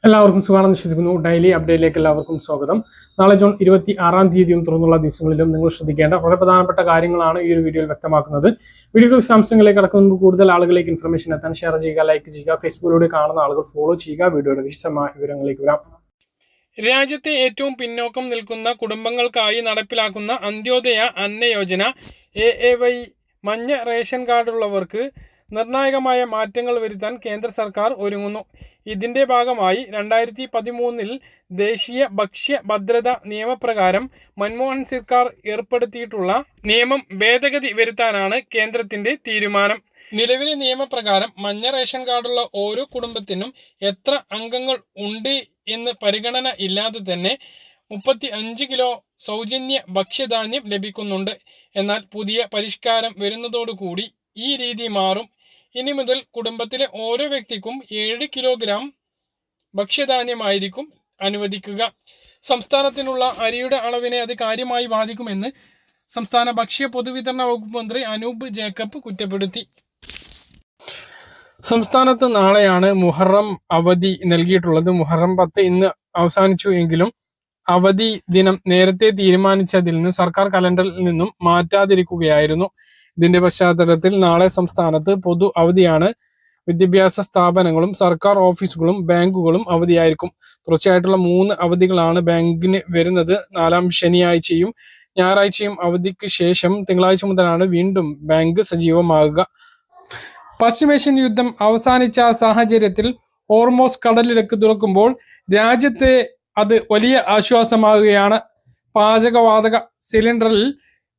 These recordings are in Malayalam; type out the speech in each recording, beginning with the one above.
എല്ലാവർക്കും സുഖമാണെന്ന് വിശ്വസിക്കുന്നു. ഡെയിലി അപ്ഡേറ്റിലേക്ക് എല്ലാവർക്കും സ്വാഗതം. നാളെ ജൂൺ 26 തുറന്നുള്ള ദിവസങ്ങളിലും നിങ്ങൾ ശ്രദ്ധിക്കേണ്ട വളരെ പ്രധാനപ്പെട്ട കാര്യങ്ങളാണ് ഈ ഒരു വീഡിയോയിൽ വ്യക്തമാക്കുന്നത്. വീഡിയോയുടെ വിശദാംശങ്ങളിലേക്ക് കടക്കുന്ന കൂടുതൽ ആളുകളിലേക്ക് ഇൻഫർമേഷൻ എത്താൻ ഷെയർ ചെയ്യുക, ലൈക്ക് ചെയ്യുക, ഫേസ്ബുക്കിലൂടെ കാണുന്ന ആളുകൾ ഫോളോ ചെയ്യുക. വീഡിയോയുടെ വിശദമായ വിവരങ്ങളിലേക്ക് വരാം. രാജ്യത്തെ ഏറ്റവും പിന്നോക്കം നിൽക്കുന്ന കുടുംബങ്ങൾക്കായി നടപ്പിലാക്കുന്ന അന്ത്യോദയ അന്ന യോജന AAY മഞ്ഞ റേഷൻ കാർഡുള്ളവർക്ക് നിർണായകമായ മാറ്റങ്ങൾ വരുത്താൻ കേന്ദ്ര സർക്കാർ ഒരുങ്ങുന്നു. ഇതിന്റെ ഭാഗമായി 2013 ദേശീയ ഭക്ഷ്യ ഭദ്രതാ നിയമപ്രകാരം മൻമോഹൻ സർക്കാർ ഏർപ്പെടുത്തിയിട്ടുള്ള നിയമം ഭേദഗതി വരുത്താനാണ് കേന്ദ്രത്തിന്റെ തീരുമാനം. നിലവിലെ നിയമപ്രകാരം മഞ്ഞ റേഷൻ കാർഡുള്ള ഓരോ കുടുംബത്തിനും എത്ര അംഗങ്ങൾ ഉണ്ട് എന്ന് പരിഗണന ഇല്ലാതെ തന്നെ 35 കിലോ സൗജന്യ ഭക്ഷ്യധാന്യം ലഭിക്കുന്നുണ്ട്. എന്നാൽ പുതിയ പരിഷ്കാരം വരുന്നതോടുകൂടി ഈ രീതി മാറും. ഇനി മുതൽ കുടുംബത്തിലെ ഓരോ വ്യക്തിക്കും 7 കിലോഗ്രാം ഭക്ഷ്യധാന്യമായിരിക്കും അനുവദിക്കുക. സംസ്ഥാനത്തിനുള്ള അരിയുടെ അളവിനെ അത് കാര്യമായി ബാധിക്കുമെന്ന് സംസ്ഥാന ഭക്ഷ്യ പൊതുവിതരണ വകുപ്പ് മന്ത്രി അനൂപ് ജേക്കബ് കുറ്റപ്പെടുത്തി. സംസ്ഥാനത്ത് നാളെയാണ് മുഹറം അവധി നൽകിയിട്ടുള്ളത്. മുഹറം 10 ഇന്ന് അവസാനിച്ചു എങ്കിലും അവധി ദിനം നേരത്തെ തീരുമാനിച്ചതിൽ നിന്നും സർക്കാർ കലണ്ടറിൽ നിന്നും മാറ്റാതിരിക്കുകയായിരുന്നു. ഇതിന്റെ പശ്ചാത്തലത്തിൽ നാളെ സംസ്ഥാനത്ത് പൊതു അവധിയാണ്. വിദ്യാഭ്യാസ സ്ഥാപനങ്ങളും സർക്കാർ ഓഫീസുകളും ബാങ്കുകളും അവധിയായിരിക്കും. തുടർച്ചയായിട്ടുള്ള 3 അവധികളാണ് ബാങ്കിന് വരുന്നത്. 4ാം ശനിയാഴ്ചയും ഞായറാഴ്ചയും അവധിക്ക് ശേഷം തിങ്കളാഴ്ച മുതലാണ് വീണ്ടും ബാങ്ക് സജീവമാകുക. പശ്ചിമേഷ്യൻ യുദ്ധം അവസാനിച്ച സാഹചര്യത്തിൽ ഹോർമോസ് കടലിടുക്ക് തുറക്കുമ്പോൾ രാജ്യത്തെ അത് വലിയ ആശ്വാസമാകുകയാണ്. പാചകവാതക സിലിണ്ടറിൽ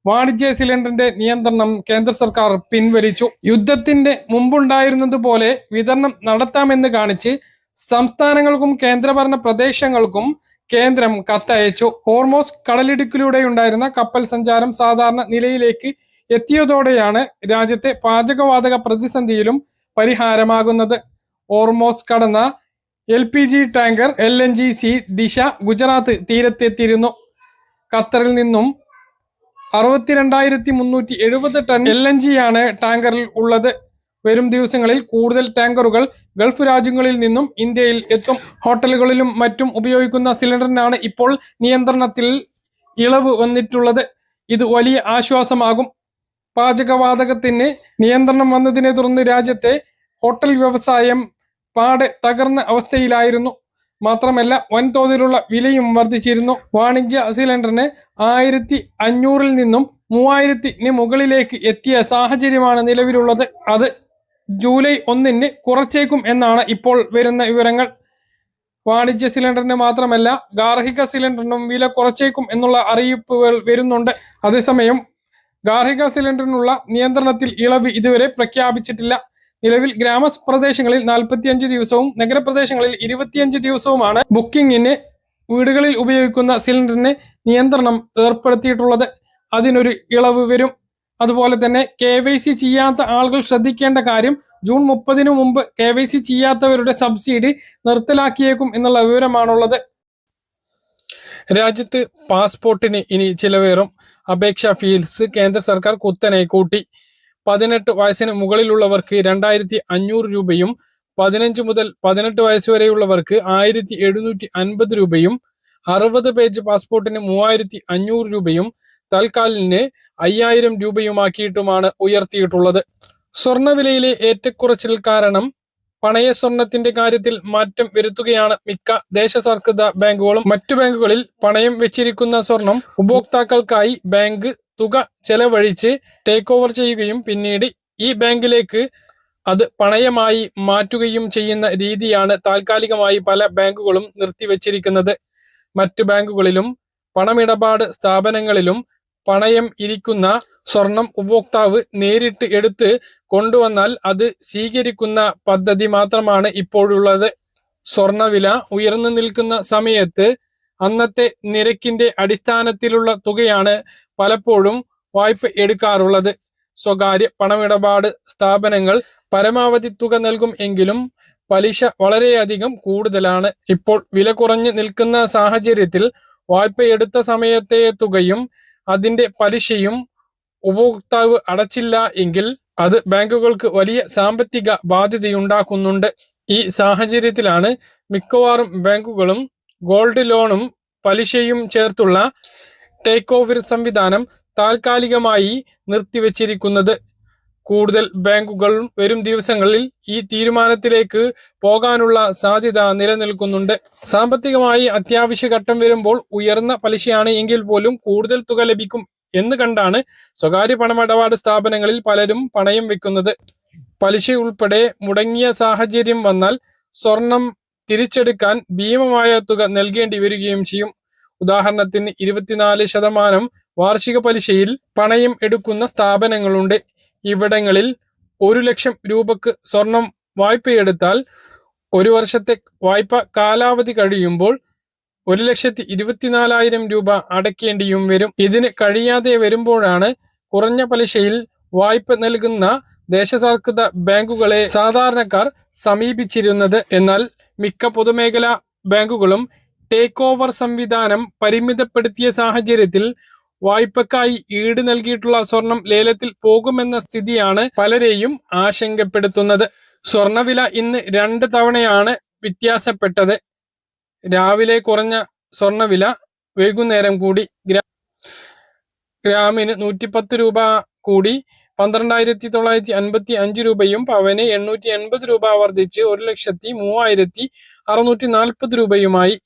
വാണിജ്യ സിലിണ്ടറിന്റെ നിയന്ത്രണം കേന്ദ്ര സർക്കാർ പിൻവലിച്ചു. യുദ്ധത്തിന്റെ മുമ്പുണ്ടായിരുന്നതുപോലെ വിതരണം നടത്താമെന്ന് കാണിച്ച് സംസ്ഥാനങ്ങൾക്കും കേന്ദ്രഭരണ പ്രദേശങ്ങൾക്കും കേന്ദ്രം കത്തയച്ചു. ഹോർമോസ് കടലിടുക്കിലൂടെയുണ്ടായിരുന്ന കപ്പൽ സഞ്ചാരം സാധാരണ നിലയിലേക്ക് എത്തിയതോടെയാണ് രാജ്യത്തെ പാചകവാതക പ്രതിസന്ധിയിലും പരിഹാരമാകുന്നത്. ഹോർമോസ് കടന്ന LPG ടാങ്കർ LNGC ദിശ ഗുജറാത്ത് തീരത്തെത്തിയിരുന്നു. ഖത്തറിൽ നിന്നും 62,370 ടൺ LNG ആണ് ടാങ്കറിൽ ഉള്ളത്. വരും ദിവസങ്ങളിൽ കൂടുതൽ ടാങ്കറുകൾ ഗൾഫ് രാജ്യങ്ങളിൽ നിന്നും ഇന്ത്യയിൽ എത്തും. ഹോട്ടലുകളിലും മറ്റും ഉപയോഗിക്കുന്ന സിലിണ്ടറിനാണ് ഇപ്പോൾ നിയന്ത്രണത്തിൽ ഇളവ് വന്നിട്ടുള്ളത്. ഇത് വലിയ ആശ്വാസമാകും. പാചകവാതകത്തിന് നിയന്ത്രണം വന്നതിനെ തുടർന്ന് രാജ്യത്തെ ഹോട്ടൽ വ്യവസായം പാടെ തകർന്ന അവസ്ഥയിലായിരുന്നു. മാത്രമല്ല വൻതോതിലുള്ള വിലയും വർദ്ധിച്ചിരുന്നു. വാണിജ്യ സിലിണ്ടറിന് 1,500 നിന്നും 3,000 മുകളിലേക്ക് എത്തിയ സാഹചര്യമാണ് നിലവിലുള്ളത്. അത് ജൂലൈ 1 കുറച്ചേക്കും എന്നാണ് ഇപ്പോൾ വരുന്ന വിവരങ്ങൾ. വാണിജ്യ സിലിണ്ടറിന് മാത്രമല്ല ഗാർഹിക സിലിണ്ടറിനും വില കുറച്ചേക്കും എന്നുള്ള അറിയിപ്പുകൾ വരുന്നുണ്ട്. അതേസമയം ഗാർഹിക സിലിണ്ടറിനുള്ള നിയന്ത്രണത്തിൽ ഇളവ് ഇതുവരെ പ്രഖ്യാപിച്ചിട്ടില്ല. നിലവിൽ ഗ്രാമപ്രദേശങ്ങളിൽ 45 ദിവസവും നഗരപ്രദേശങ്ങളിൽ 25 ദിവസവുമാണ് ബുക്കിങ്ങിന് വീടുകളിൽ ഉപയോഗിക്കുന്ന സിലിണ്ടറിന് നിയന്ത്രണം ഏർപ്പെടുത്തിയിട്ടുള്ളത്. അതിനൊരു ഇളവ് വരും. അതുപോലെ തന്നെ KYC ചെയ്യാത്ത ആളുകൾ ശ്രദ്ധിക്കേണ്ട കാര്യം, ജൂൺ 30 മുമ്പ് KYC ചെയ്യാത്തവരുടെ സബ്സിഡി നിർത്തലാക്കിയേക്കും എന്നുള്ള വിവരമാണുള്ളത്. രാജ്യത്ത് പാസ്പോർട്ടിന് ഇനി ചിലവേറും. അപേക്ഷാ ഫീസ് കേന്ദ്ര സർക്കാർ കുത്തനെ കൂട്ടി. 18 വയസ്സിന് മുകളിലുള്ളവർക്ക് 2,500 രൂപയും 15 മുതൽ 18 വയസ്സ് വരെയുള്ളവർക്ക് 1,750 രൂപയും 60 പേജ് പാസ്പോർട്ടിന് 3,500 രൂപയും തൽക്കാലിന് 5,000 രൂപയുമാക്കിയിട്ടുമാണ് ഉയർത്തിയിട്ടുള്ളത്. സ്വർണ്ണവിലയിലെ ഏറ്റക്കുറച്ചിൽ കാരണം പണയ സ്വർണത്തിന്റെ കാര്യത്തിൽ മാറ്റം വരുത്തുകയാണ് മിക്ക ദേശസാൽകൃത ബാങ്കുകളും. മറ്റു ബാങ്കുകളിൽ പണയം വെച്ചിരിക്കുന്ന സ്വർണം ഉപഭോക്താക്കൾക്കായി ബാങ്ക് തുക ചെലവഴിച്ച് ടേക്ക് ഓവർ ചെയ്യുകയും പിന്നീട് ഈ ബാങ്കിലേക്ക് അത് പണയമായി മാറ്റുകയും ചെയ്യുന്ന രീതിയാണ് താൽക്കാലികമായി പല ബാങ്കുകളും നിർത്തിവച്ചിരിക്കുന്നത്. മറ്റു ബാങ്കുകളിലും പണമിടപാട് സ്ഥാപനങ്ങളിലും പണയം ഇരിക്കുന്ന സ്വർണം ഉപഭോക്താവ് നേരിട്ട് എടുത്ത് കൊണ്ടുവന്നാൽ അത് സ്വീകരിക്കുന്ന പദ്ധതി മാത്രമാണ് ഇപ്പോഴുള്ളത്. സ്വർണവില ഉയർന്നു നിൽക്കുന്ന സമയത്ത് അന്നത്തെ നിരക്കിന്റെ അടിസ്ഥാനത്തിലുള്ള തുകയാണ് പലപ്പോഴും വായ്പ എടുക്കാറുള്ളത്. സ്വകാര്യ പണമിടപാട് സ്ഥാപനങ്ങൾ പരമാവധി തുക നൽകും എങ്കിലും പലിശ വളരെയധികം കൂടുതലാണ്. ഇപ്പോൾ വില കുറഞ്ഞു നിൽക്കുന്ന സാഹചര്യത്തിൽ വായ്പ എടുത്ത സമയത്തെ തുകയും അതിന്റെ പലിശയും ഉപഭോക്താവ് അടച്ചില്ല എങ്കിൽ അത് ബാങ്കുകൾക്ക് വലിയ സാമ്പത്തിക ബാധ്യതയുണ്ടാക്കുന്നുണ്ട്. ഈ സാഹചര്യത്തിലാണ് മിക്കവാറും ബാങ്കുകളും ഗോൾഡ് ലോണും പലിശയും ചേർത്തുള്ള ടേക്ക് ഓവർ സംവിധാനം താൽക്കാലികമായി നിർത്തിവച്ചിരിക്കുന്നത്. കൂടുതൽ ബാങ്കുകളും വരും ദിവസങ്ങളിൽ ഈ തീരുമാനത്തിലേക്ക് പോകാനുള്ള സാധ്യത നിലനിൽക്കുന്നുണ്ട്. സാമ്പത്തികമായി അത്യാവശ്യ ഘട്ടം വരുമ്പോൾ ഉയർന്ന പലിശയാണ് എങ്കിൽ പോലും കൂടുതൽ തുക ലഭിക്കും എന്ന് കണ്ടാണ് സ്വകാര്യ പണമിടപാട് സ്ഥാപനങ്ങളിൽ പലരും പണയം വെക്കുന്നത്. പലിശ ഉൾപ്പെടെ മുടങ്ങിയ സാഹചര്യം വന്നാൽ സ്വർണം തിരിച്ചെടുക്കാൻ ഭീമമായ തുക നൽകേണ്ടി വരികയും ചെയ്യും. ഉദാഹരണത്തിന് 24% വാർഷിക പലിശയിൽ പണയം എടുക്കുന്ന സ്ഥാപനങ്ങളുണ്ട്. ഇവിടങ്ങളിൽ 1 ലക്ഷം രൂപക്ക് സ്വർണം വായ്പയെടുത്താൽ 1 വർഷത്തെ വായ്പ കാലാവധി കഴിയുമ്പോൾ 1,24,000 രൂപ അടയ്ക്കേണ്ടിയും വരും. ഇതിന് കഴിയാതെ വരുമ്പോഴാണ് കുറഞ്ഞ പലിശയിൽ വായ്പ നൽകുന്ന ദേശസാൽകൃത ബാങ്കുകളെ സാധാരണക്കാർ സമീപിച്ചിരുന്നത്. എന്നാൽ മിക്ക പൊതുമേഖലാ ബാങ്കുകളും ടേക്ക് ഓവർ സംവിധാനം പരിമിതപ്പെടുത്തിയ സാഹചര്യത്തിൽ വായ്പക്കായി ഈട് നൽകിയിട്ടുള്ള സ്വർണം ലേലത്തിൽ പോകുമെന്ന സ്ഥിതിയാണ് പലരെയും ആശങ്കപ്പെടുത്തുന്നത്. സ്വർണവില ഇന്ന് 2 തവണയാണ് വ്യത്യാസപ്പെട്ടത്. രാവിലെ കുറഞ്ഞ സ്വർണവില വൈകുന്നേരം കൂടി. ഗ്രാമിന് 110 രൂപ കൂടി 12,955 രൂപയും പവന് 880 രൂപ വർദ്ധിച്ച് 1,03,640 രൂപയുമായി.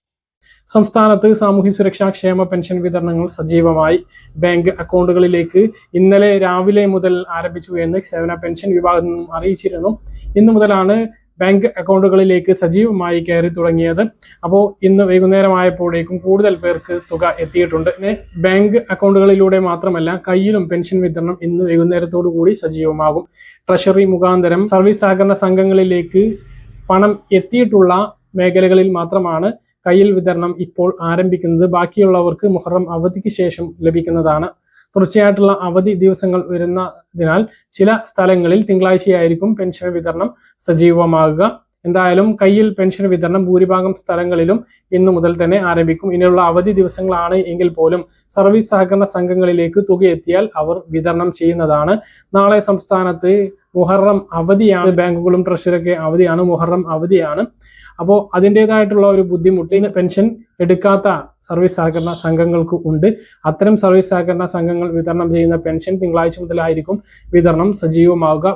സംസ്ഥാനത്ത് സാമൂഹ്യ സുരക്ഷാ ക്ഷേമ പെൻഷൻ വിതരണങ്ങൾ സജീവമായി. ബാങ്ക് അക്കൗണ്ടുകളിലേക്ക് ഇന്നലെ രാവിലെ മുതൽ ആരംഭിച്ചു എന്ന് സേവന പെൻഷൻ വിഭാഗത്തിൽ നിന്നും അറിയിച്ചിരുന്നു. ഇന്നു മുതലാണ് ബാങ്ക് അക്കൗണ്ടുകളിലേക്ക് സജീവമായി കയറി തുടങ്ങിയത്. അപ്പോൾ ഇന്ന് വൈകുന്നേരമായപ്പോഴേക്കും കൂടുതൽ പേർക്ക് തുക എത്തിയിട്ടുണ്ട്. ബാങ്ക് അക്കൗണ്ടുകളിലൂടെ മാത്രമല്ല കയ്യിലും പെൻഷൻ വിതരണം ഇന്ന് വൈകുന്നേരത്തോടു കൂടി സജീവമാകും. ട്രഷറി മുഖാന്തരം സർവീസ് സഹകരണ സംഘങ്ങളിലേക്ക് പണം എത്തിയിട്ടുള്ള മേഖലകളിൽ മാത്രമാണ് കയ്യിൽ വിതരണം ഇപ്പോൾ ആരംഭിക്കുന്നത്. ബാക്കിയുള്ളവർക്ക് മുഹറം അവധിക്ക് ശേഷം ലഭിക്കുന്നതാണ്. തുടർച്ചയായിട്ടുള്ള അവധി ദിവസങ്ങൾ വരുന്നതിനാൽ ചില സ്ഥലങ്ങളിൽ തിങ്കളാഴ്ചയായിരിക്കും പെൻഷൻ വിതരണം സജീവമാകുക. എന്തായാലും കയ്യിൽ പെൻഷൻ വിതരണം ഭൂരിഭാഗം സ്ഥലങ്ങളിലും ഇന്നു മുതൽ തന്നെ ആരംഭിക്കും. ഇനിയുള്ള അവധി ദിവസങ്ങളാണ് എങ്കിൽ പോലും സർവീസ് സഹകരണ സംഘങ്ങളിലേക്ക് തുക എത്തിയാൽ അവർ വിതരണം ചെയ്യുന്നതാണ്. നാളെ സംസ്ഥാനത്ത് മുഹറം അവധിയാണ്. ബാങ്കുകളും ട്രഷറിയൊക്കെ അവധിയാണ്. മുഹറം അവധിയാണ്. അപ്പോൾ അതിൻ്റെതായിട്ടുള്ള ഒരു ബുദ്ധിമുട്ട് പെൻഷൻ എടുക്കാത്ത സർവീസ് സഹകരണ സംഘങ്ങൾക്ക് ഉണ്ട്. അത്തരം സർവീസ് സഹകരണ സംഘങ്ങൾ വിതരണം ചെയ്യുന്ന പെൻഷൻ തിങ്കളാഴ്ച മുതലായിരിക്കും വിതരണം സജീവമാവുക.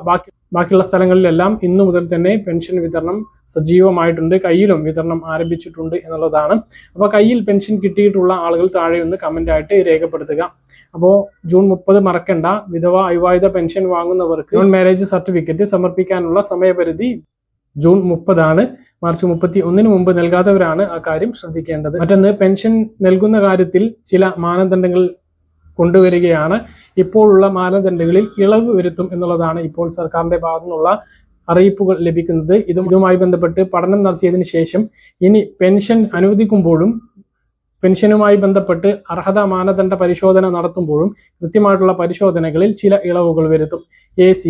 ബാക്കിയുള്ള സ്ഥലങ്ങളിലെല്ലാം ഇന്നു മുതൽ തന്നെ പെൻഷൻ വിതരണം സജീവമായിട്ടുണ്ട്. കയ്യിലും വിതരണം ആരംഭിച്ചിട്ടുണ്ട് എന്നുള്ളതാണ്. അപ്പോൾ കയ്യിൽ പെൻഷൻ കിട്ടിയിട്ടുള്ള ആളുകൾ താഴെ ഒന്ന് കമന്റ് ആയിട്ട് രേഖപ്പെടുത്തുക. അപ്പോൾ ജൂൺ 30 മറക്കണ്ട. വിധവ അവിവാഹിത പെൻഷൻ വാങ്ങുന്നവർക്ക് നോൺ മാരേജ് സർട്ടിഫിക്കറ്റ് സമർപ്പിക്കാനുള്ള സമയപരിധി ജൂൺ 30 ആണ്. മാർച്ച് 31 മുമ്പ് നൽകാത്തവരാണ് ആ കാര്യം ശ്രദ്ധിക്കേണ്ടത്. മറ്റൊന്ന്, പെൻഷൻ നൽകുന്ന കാര്യത്തിൽ ചില മാനദണ്ഡങ്ങൾ കൊണ്ടുവരികയാണ്. ഇപ്പോഴുള്ള മാനദണ്ഡങ്ങളിൽ ഇളവ് വരുത്തും എന്നുള്ളതാണ് ഇപ്പോൾ സർക്കാരിന്റെ ഭാഗത്തു നിന്നുള്ള അറിയിപ്പുകൾ ലഭിക്കുന്നത്. ഇതുമായി ബന്ധപ്പെട്ട് പഠനം നടത്തിയതിനു ശേഷം ഇനി പെൻഷൻ അനുവദിക്കുമ്പോഴും പെൻഷനുമായി ബന്ധപ്പെട്ട് അർഹതാ മാനദണ്ഡ പരിശോധന നടത്തുമ്പോഴും കൃത്യമായിട്ടുള്ള പരിശോധനകളിൽ ചില ഇളവുകൾ വരുത്തും. AC,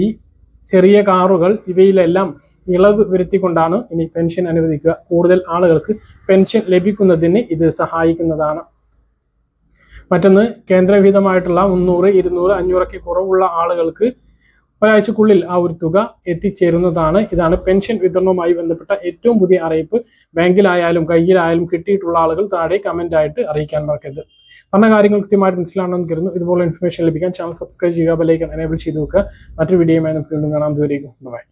ചെറിയ കാറുകൾ ഇവയിലെല്ലാം ഇളവ് വരുത്തിക്കൊണ്ടാണ് ഇനി പെൻഷൻ അനുവദിക്കുക. കൂടുതൽ ആളുകൾക്ക് പെൻഷൻ ലഭിക്കുന്നതിന് ഇത് സഹായിക്കുന്നതാണ്. മറ്റൊന്ന്, കേന്ദ്രവിഹിതമായിട്ടുള്ള 300, 200, 500 കുറവുള്ള ആളുകൾക്ക് ഒരാഴ്ചക്കുള്ളിൽ ആ ഒരു തുക എത്തിച്ചേരുന്നതാണ്. ഇതാണ് പെൻഷൻ വിതരണവുമായി ബന്ധപ്പെട്ട ഏറ്റവും പുതിയ അറിയിപ്പ്. ബാങ്കിലായാലും കയ്യിലായാലും കിട്ടിയിട്ടുള്ള ആളുകൾ താഴെ കമന്റ് ആയിട്ട് അറിയിക്കാൻ മറക്കരുത്. പറഞ്ഞ കാര്യങ്ങൾ കൃത്യമായിട്ട് മനസ്സിലാണെന്ന് കരുതുന്നു. ഇതുപോലെ ഇൻഫർമേഷൻ ലഭിക്കാൻ ചാനൽ സബ്സ്ക്രൈബ് ചെയ്യുക, ബെൽ ഐക്കൺ എനേബിൾ ചെയ്ത് വെക്കുക. മറ്റൊരു വീഡിയോയുമായി നമുക്ക് വീണ്ടും കാണാം. ദൂരേക്കും ബൈ.